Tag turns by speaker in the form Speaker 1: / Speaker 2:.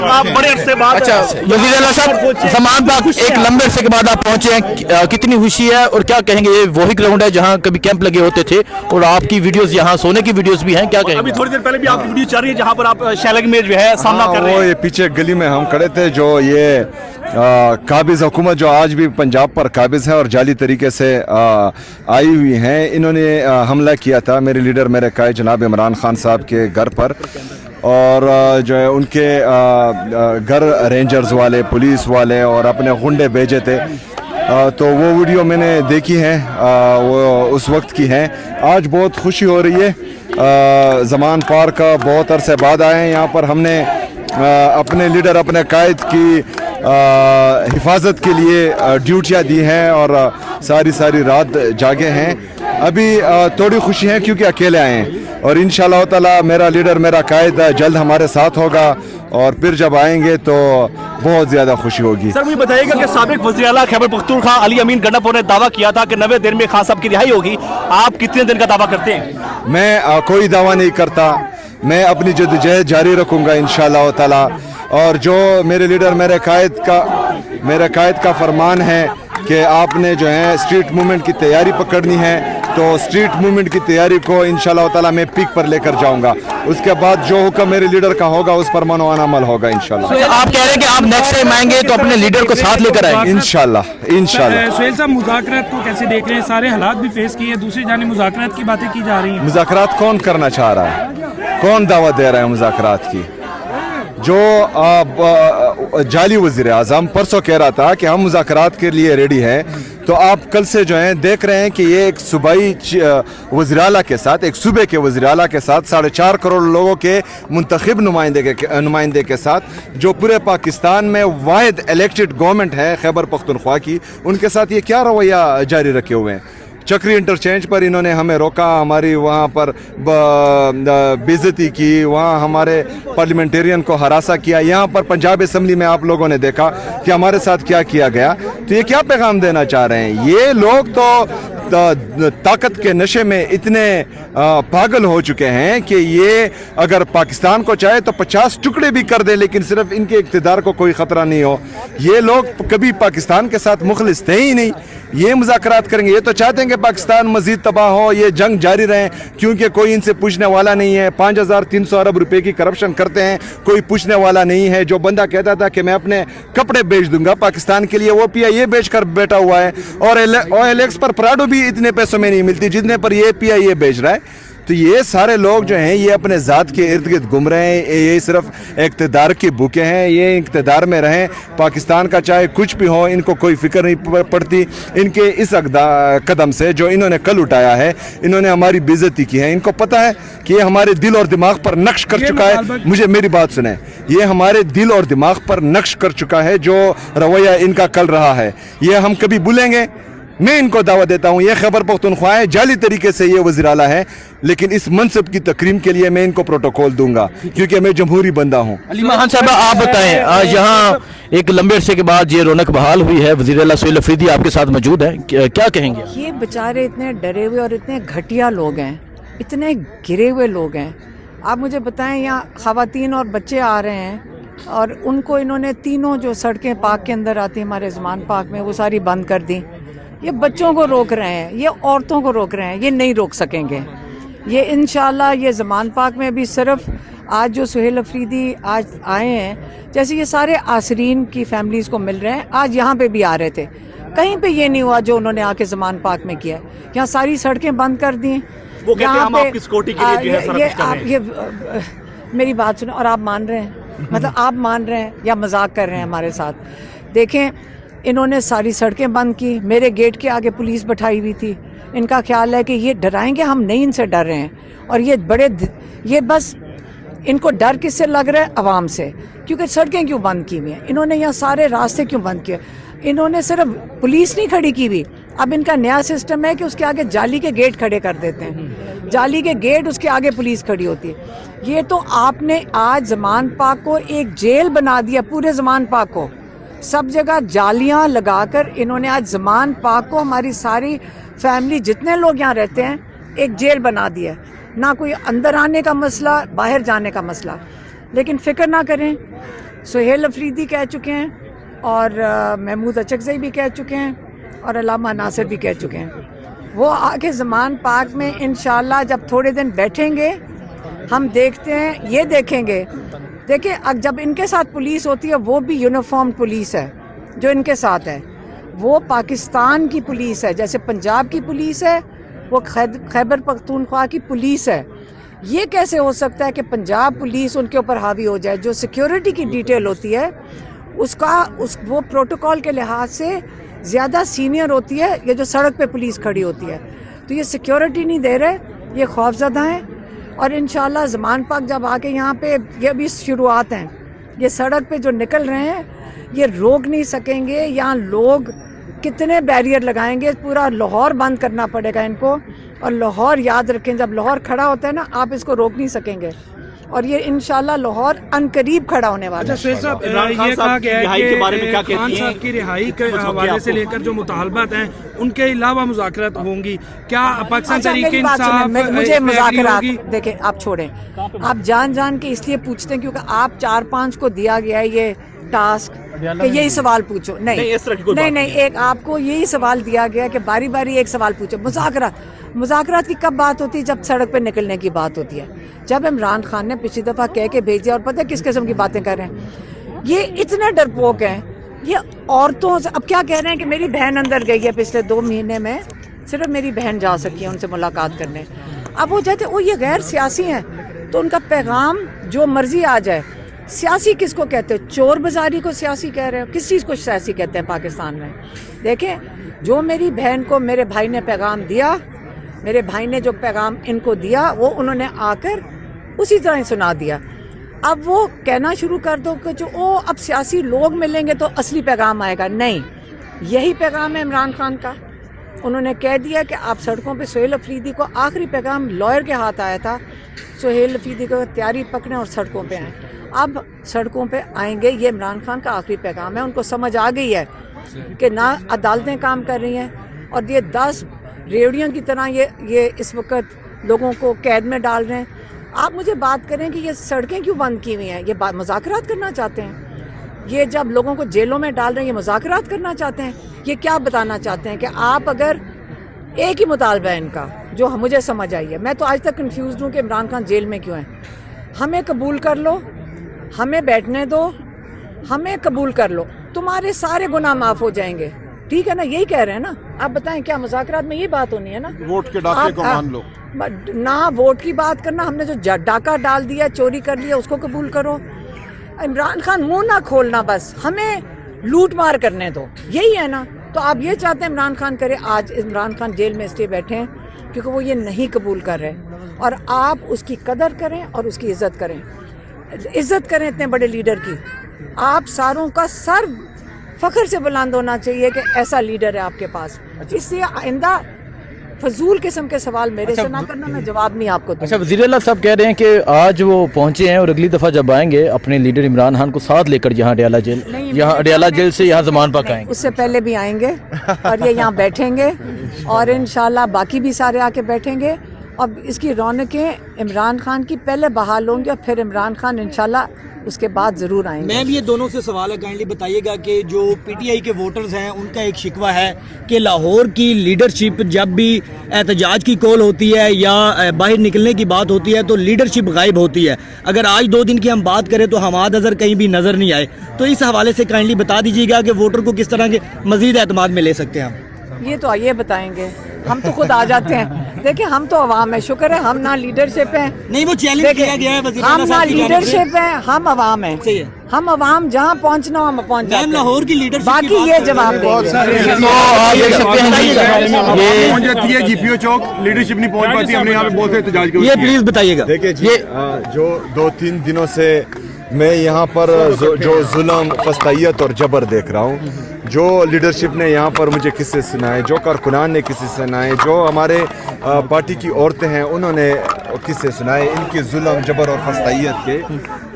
Speaker 1: आप बड़े अरसे बाद।
Speaker 2: अच्छा वज़ीर आला साहब, ज़मान पाक एक लंबे अरसे के बाद आप पहुंचे हैं, कितनी खुशी है और क्या कहेंगे? ये वही ग्राउंड है जहां कभी कैंप लगे होते थे और आपकी वीडियोस यहाँ सोने की वीडियोस भी हैं, क्या कहेंगे?
Speaker 1: अभी थोड़ी देर पहले भी आपकी वीडियो चल रही है जहाँ पर आप शैलग में जो है सामना कर रहे हैं।
Speaker 3: ये पीछे गली में हम खड़े थे, जो ये काबिज हुकूमत जो आज भी पंजाब पर काबिज है और जाली तरीके से आई हुई हैं, इन्होंने हमला किया था मेरे लीडर मेरे कायद जनाब इमरान खान साहब के घर पर, और जो है उनके घर रेंजर्स वाले, पुलिस वाले और अपने गुंडे भेजे थे। तो वो वीडियो मैंने देखी है, वो उस वक्त की है। आज बहुत खुशी हो रही है, ज़मान पार्क बहुत अरसे बाद आए हैं यहाँ पर। हमने अपने लीडर अपने कायद की हिफाजत के लिए ड्यूटियाँ दी हैं और सारी रात जागे हैं। अभी थोड़ी खुशी है क्योंकि अकेले आए हैं, और इंशाअल्लाह ताला मेरा लीडर मेरा कायद जल्द हमारे साथ होगा, और फिर जब आएंगे तो बहुत ज़्यादा खुशी होगी।
Speaker 1: सर मुझे बताइएगा कि साबिक वज़ीर आला खैबर पख्तूनख्वा अली अमीन गंडापुर ने दावा किया था कि 90 दिन में खान साहब की रिहाई होगी, आप कितने दिन का दावा करते हैं?
Speaker 3: मैं कोई दावा नहीं करता, मैं अपनी जद्दोजहद जारी रखूँगा इंशाअल्लाह ताला। और जो मेरे लीडर मेरे कायद का फरमान है कि आपने जो है स्ट्रीट मूवमेंट की तैयारी पकड़नी है, तो स्ट्रीट मूवमेंट की तैयारी को इंशाअल्लाह ताला मैं पीक पर लेकर जाऊंगा। उसके बाद जो हुक्म मेरे लीडर का होगा उस पर मनवाना अमल होगा इंशाअल्लाह।
Speaker 2: आप कह रहे हैं कि आप नेक्स्ट टाइम आएंगे तो अपने लीडर को साथ लेकर आएंगे
Speaker 3: इंशाअल्लाह।
Speaker 4: सुहेल साहब, मुज़ाकरात को कैसे देख रहे हैं? सारे हालात भी फेस किए, दूसरी जानिब मुज़ाकरात की बातें की जा रही हैं।
Speaker 3: मुज़ाकरात कौन करना चाह रहा है? कौन दावत दे रहा है मुज़ाकरात की? जो जाली वज़ीर आज़म परसों कह रहा था कि हम मुज़ाकरात के लिए रेडी हैं, तो आप कल से जो हैं देख रहे हैं कि ये एक सूबाई वज़ीर आला के साथ, एक सूबे के वज़ीर आला के साथ, 4.5 करोड़ लोगों के मुंतखब नुमाइंदे के साथ, जो पूरे पाकिस्तान में वाहिद इलेक्टेड गवर्नमेंट है खैबर पख्तूनख्वा की, उनके साथ ये क्या रवैया जारी रखे हुए हैं? चक्री इंटरचेंज पर इन्होंने हमें रोका, हमारी वहाँ पर बेइज्जती की, वहाँ हमारे पार्लियामेंटेरियन को हरासा किया। यहाँ पर पंजाब असम्बली में आप लोगों ने देखा कि हमारे साथ क्या किया गया। तो ये क्या पैगाम देना चाह रहे हैं? ये लोग तो ताकत के नशे में इतने पागल हो चुके हैं कि ये अगर पाकिस्तान को चाहे तो 50 टुकड़े भी कर दे, लेकिन सिर्फ इनके इक़्तिदार को कोई ख़तरा नहीं हो। ये लोग कभी पाकिस्तान के साथ मुखलिस थे ही नहीं, ये मुज़ाकरात करेंगे। ये तो चाहते हैं कि पाकिस्तान मज़ीद तबाह हो, ये जंग जारी रहे, क्योंकि कोई इनसे पूछने वाला नहीं है। 5300 अरब रुपए की करप्शन करते हैं, कोई पूछने वाला नहीं है। जो बंदा कहता था कि मैं अपने कपड़े बेच दूंगा पाकिस्तान के लिए, वो PIA बेच कर बैठा हुआ है, और OLX पर प्राडो भी इतने पैसों में नहीं मिलती जितने पर ये PIA बेच रहा है। तो ये सारे लोग जो हैं ये अपने ज़ात के इर्द गिर्द घूम रहे हैं, ये सिर्फ इक़्तिदार के भूखे हैं। ये इक़्तिदार में रहें, पाकिस्तान का चाहे कुछ भी हो, इनको कोई फिक्र नहीं पड़ती। इनके इस कदम से जो इन्होंने कल उठाया है, इन्होंने हमारी बेइज्जती की है। इनको पता है कि ये हमारे दिल और दिमाग पर नक्श कर चुका है। मुझे मेरी बात सुने, ये हमारे दिल और दिमाग पर नक्श कर चुका है जो रवैया इनका कल रहा है। ये हम कभी भूलेंगे? मैं इनको दावा देता हूँ, ये खैबर पख्तूनख्वा है, जाली तरीके से ये वज़ीर आला है, लेकिन इस मनसब की तकरीम के लिए मैं इनको प्रोटोकॉल दूंगा, क्योंकि मैं जमहूरी बंदा हूँ।
Speaker 2: अली महान साहब, आप बताएं, आज यहाँ एक लंबे अरसे के बाद ये रौनक बहाल हुई है, वज़ीर आला सुहेल अफरीदी आपके साथ मौजूद है, क्या कहेंगे?
Speaker 5: ये बेचारे इतने डरे हुए और इतने घटिया लोग हैं, इतने गिरे हुए लोग हैं। आप मुझे बताएं, यहाँ ख़वातीन और बच्चे आ रहे हैं और उनको इन्होंने तीनों जो सड़कें पार्क के अंदर आती हैं हमारे ज़मान पार्क में, वो सारी बंद कर दी। ये बच्चों को रोक रहे हैं, ये औरतों को रोक रहे हैं, ये नहीं रोक सकेंगे। ये इंशाल्लाह ये ज़मान पार्क में भी सिर्फ आज जो सुहेल अफरीदी आज आए हैं, जैसे ये सारे आसरीन की फैमिलीज़ को मिल रहे हैं, आज यहाँ पे भी आ रहे थे। कहीं पे ये नहीं हुआ जो उन्होंने आके ज़मान पार्क में किया है। यहाँ सारी सड़कें बंद कर दी।
Speaker 1: वो कहते हैं हम आपकी सिक्योरिटी के लिए जो है सारा कुछ कर रहे हैं।
Speaker 5: मेरी बात सुनो, और आप मान रहे हैं? मतलब आप मान रहे हैं या मजाक कर रहे हैं हमारे साथ? देखें, इन्होंने सारी सड़कें बंद की, मेरे गेट के आगे पुलिस बैठाई हुई थी। इनका ख्याल है कि ये डराएंगे, हम नहीं इनसे डर रहे हैं। और ये बस इनको डर किससे लग रहा है? अवाम से। क्योंकि सड़कें क्यों बंद की हुई हैं इन्होंने? यहाँ सारे रास्ते क्यों बंद किए? इन्होंने सिर्फ पुलिस नहीं खड़ी की हुई, अब इनका नया सिस्टम है कि उसके आगे जाली के गेट खड़े कर देते हैं। जाली के गेट, उसके आगे पुलिस खड़ी होती है। ये तो आपने आज ज़मान पार्क को एक जेल बना दिया, पूरे ज़मान पार्क को। सब जगह जालियां लगाकर इन्होंने आज ज़मान पार्क को, हमारी सारी फैमिली जितने लोग यहाँ रहते हैं, एक जेल बना दिया। ना कोई अंदर आने का मसला, बाहर जाने का मसला। लेकिन फिक्र ना करें, سہیل افریدی کہہ چکے ہیں اور محمود اچکزئی بھی کہہ چکے ہیں اور علامہ ناصر بھی کہہ چکے ہیں. وہ آگے زمان پاک میں انشاءاللہ جب تھوڑے دن بیٹھیں گے ہم دیکھتے ہیں, یہ دیکھیں گے. دیکھیں جب ان کے ساتھ پولیس ہوتی ہے وہ بھی یونیفارم پولیس ہے جو ان کے ساتھ ہے, وہ پاکستان کی پولیس ہے, جیسے پنجاب کی پولیس ہے وہ خیبر پختونخوا کی پولیس ہے. یہ کیسے ہو سکتا ہے کہ پنجاب پولیس ان کے اوپر حاوی ہو جائے؟ جو سیکیورٹی کی ڈیٹیل ہوتی ہے وہ پروٹوکول کے لحاظ سے زیادہ سینئر ہوتی ہے, یہ جو سڑک پہ پولیس کھڑی ہوتی ہے. تو یہ سیکیورٹی نہیں دے رہے, یہ خوفزدہ ہیں. اور انشاءاللہ زمان پاک جب آ کے یہاں پہ, یہ ابھی شروعات ہیں, یہ سڑک پہ جو نکل رہے ہیں یہ روک نہیں سکیں گے. یہاں لوگ کتنے بیریئر لگائیں گے, پورا لاہور بند کرنا پڑے گا ان کو. اور لاہور یاد رکھیں, جب لاہور کھڑا ہوتا ہے نا آپ اس کو روک نہیں سکیں گے, اور یہ انشاءاللہ لاہور عنقریب کھڑا ہونے والا ہے.
Speaker 4: سہیل صاحب, یہ کہا گیا ہے کہ خان صاحب کی رہائی کے حوالے سے لے کر جو مطالبات ہیں ان کے علاوہ مذاکرات ہوں گی, کیا پاکستان تحریک انصاف
Speaker 5: مجھے مذاکرات دیکھیں آپ چھوڑیں, آپ جان کے اس لیے پوچھتے ہیں کیونکہ آپ 4-5 کو دیا گیا ہے یہ ٹاسک کہ یہی سوال پوچھو. نہیں, ایک آپ کو یہی سوال دیا گیا کہ باری باری ایک سوال پوچھو. مذاکرات کی کب بات ہوتی ہے؟ جب سڑک پہ نکلنے کی بات ہوتی ہے. جب عمران خان نے پچھلی دفعہ کہہ کے بھیجا, اور پتہ ہے کس قسم کی باتیں کر رہے ہیں, یہ اتنے ڈرپوک ہیں. یہ عورتوں سے اب کیا کہہ رہے ہیں کہ میری بہن اندر گئی ہے پچھلے 2 مہینے میں, صرف میری بہن جا سکی ہے ان سے ملاقات کرنے. اب وہ کہتے ہیں یہ غیر سیاسی ہیں, تو ان کا پیغام جو مرضی آ جائے. سیاسی کس کو کہتے ہیں؟ چور بازاری کو سیاسی کہہ رہے ہو؟ کس چیز کو سیاسی کہتے ہیں پاکستان میں؟ دیکھیں, جو میری بہن کو میرے بھائی نے پیغام دیا, میرے بھائی نے جو پیغام ان کو دیا وہ انہوں نے آ کر اسی طرح ہی سنا دیا. اب وہ کہنا شروع کر دو کہ جو اب سیاسی لوگ ملیں گے تو اصلی پیغام آئے گا. نہیں, یہی پیغام ہے عمران خان کا. انہوں نے کہہ دیا کہ آپ سڑکوں پہ, سہیل افریدی کو آخری پیغام لائر کے ہاتھ آیا تھا, سہیل افریدی کو تیاری پکڑیں اور سڑکوں پہ آئیں. اب سڑکوں پہ آئیں گے, یہ عمران خان کا آخری پیغام ہے. ان کو سمجھ آ گئی ہے کہ نہ عدالتیں کام کر رہی ہیں, اور یہ 10 ریوڑیوں کی طرح یہ اس وقت لوگوں کو قید میں ڈال رہے ہیں. آپ مجھے بات کریں کہ یہ سڑکیں کیوں بند کی ہوئی ہیں؟ یہ مذاکرات کرنا چاہتے ہیں. یہ جب لوگوں کو جیلوں میں ڈال رہے ہیں یہ مذاکرات کرنا چاہتے ہیں. یہ کیا بتانا چاہتے ہیں کہ آپ اگر ایک ہی مطالبہ ہے ان کا جو مجھے سمجھ آئی ہے, میں تو آج تک کنفیوزڈ ہوں کہ عمران خان جیل میں کیوں ہیں. ہمیں قبول کر لو, ہمیں بیٹھنے دو, ہمیں قبول کر لو, تمہارے سارے گناہ معاف ہو جائیں گے. ٹھیک ہے نا, یہی کہہ رہے ہیں نا. آپ بتائیں کیا مذاکرات میں یہ بات ہونی ہے نا؟
Speaker 3: ووٹ کے ڈاکے کو مان لو.
Speaker 5: نہ ووٹ کی بات کرنا, ہم نے جو ڈاکہ ڈال دیا, چوری کر لیا, اس کو قبول کرو. عمران خان منہ نہ کھولنا, بس ہمیں لوٹ مار کرنے دو, یہی ہے نا. تو آپ یہ چاہتے ہیں عمران خان کرے. آج عمران خان جیل میں اس لیے بیٹھے ہیں کیونکہ وہ یہ نہیں قبول کر رہے, اور آپ اس کی قدر کریں اور اس کی عزت کریں. عزت کریں اتنے بڑے لیڈر کی. آپ ساروں کا سر فخر سے بلند ہونا چاہیے کہ ایسا لیڈر ہے آپ کے پاس. اس لیے آئندہ فضول قسم کے سوال میرے سے نہ کرنا, میں جواب نہیں آپ کو دوں.
Speaker 2: اچھا, وزیر اعلیٰ صاحب کہہ رہے ہیں کہ آج وہ پہنچے ہیں اور اگلی دفعہ جب آئیں گے اپنے لیڈر عمران خان کو ساتھ لے کر یہاں اڈیالہ جیل سے یہاں زمان پاک آئیں گے.
Speaker 5: اس سے پہلے بھی آئیں گے اور یہ یہاں بیٹھیں گے, اور انشاءاللہ باقی بھی سارے آ کے بیٹھیں گے. اب اس کی رونقیں عمران خان کی پہلے بحال ہوں گی, اور پھر عمران خان انشاءاللہ اس کے بعد ضرور آئیں گے.
Speaker 6: میم, یہ دونوں سے سوال ہے, کائنڈلی بتائیے گا کہ جو پی ٹی آئی کے ووٹرز ہیں ان کا ایک شکوہ ہے کہ لاہور کی لیڈرشپ جب بھی احتجاج کی کال ہوتی ہے یا باہر نکلنے کی بات ہوتی ہے تو لیڈرشپ غائب ہوتی ہے. اگر آج 2 دن کی ہم بات کریں تو حماد اظہر کہیں بھی نظر نہیں آئے, تو اس حوالے سے کائنڈلی بتا دیجیے گا کہ ووٹر کو کس طرح کے مزید اعتماد میں لے سکتے ہیں ہم.
Speaker 5: یہ تو آئیے بتائیں گے, ہم تو خود آ جاتے ہیں. دیکھیں ہم تو عوام ہیں, شکر ہے ہم نہ لیڈرشپ ہیں.
Speaker 6: نہیں, وہ چیلنج کیا گیا ہے وزیر
Speaker 5: ہم
Speaker 6: اعلیٰ
Speaker 5: نہ
Speaker 6: صاحب کی جانب سے.
Speaker 5: لیڈرشپ ہیں, ہم عوام ہیں.
Speaker 6: صحیح ہے.
Speaker 5: ہم عوام جہاں پہنچنا ہو ہم پہنچ جاتے ہیں.
Speaker 6: لاہور کی لیڈرشپ
Speaker 5: باقی یہ جواب دیں گے.
Speaker 2: تو آپ دیکھ سکتے ہیں یہ
Speaker 7: پہنچ جاتی ہے جی پی او چوک, لیڈرشپ نہیں پہنچ پاتی. ہم نے یہاں پہ بہت سے احتجاج کیا.
Speaker 6: یہ پلیز بتائیے گا.
Speaker 3: دیکھیں جی, جو 2-3 دنوں سے میں یہاں پر جو ظلم, فسطائیت اور جبر دیکھ رہا ہوں, جو لیڈرشپ نے یہاں پر مجھے قصے سنائے, جو کارکنان نے قصے سنائے, جو ہمارے پارٹی کی عورتیں ہیں انہوں نے قصے سنائے, ان کے ظلم, جبر اور فسطائیت کے.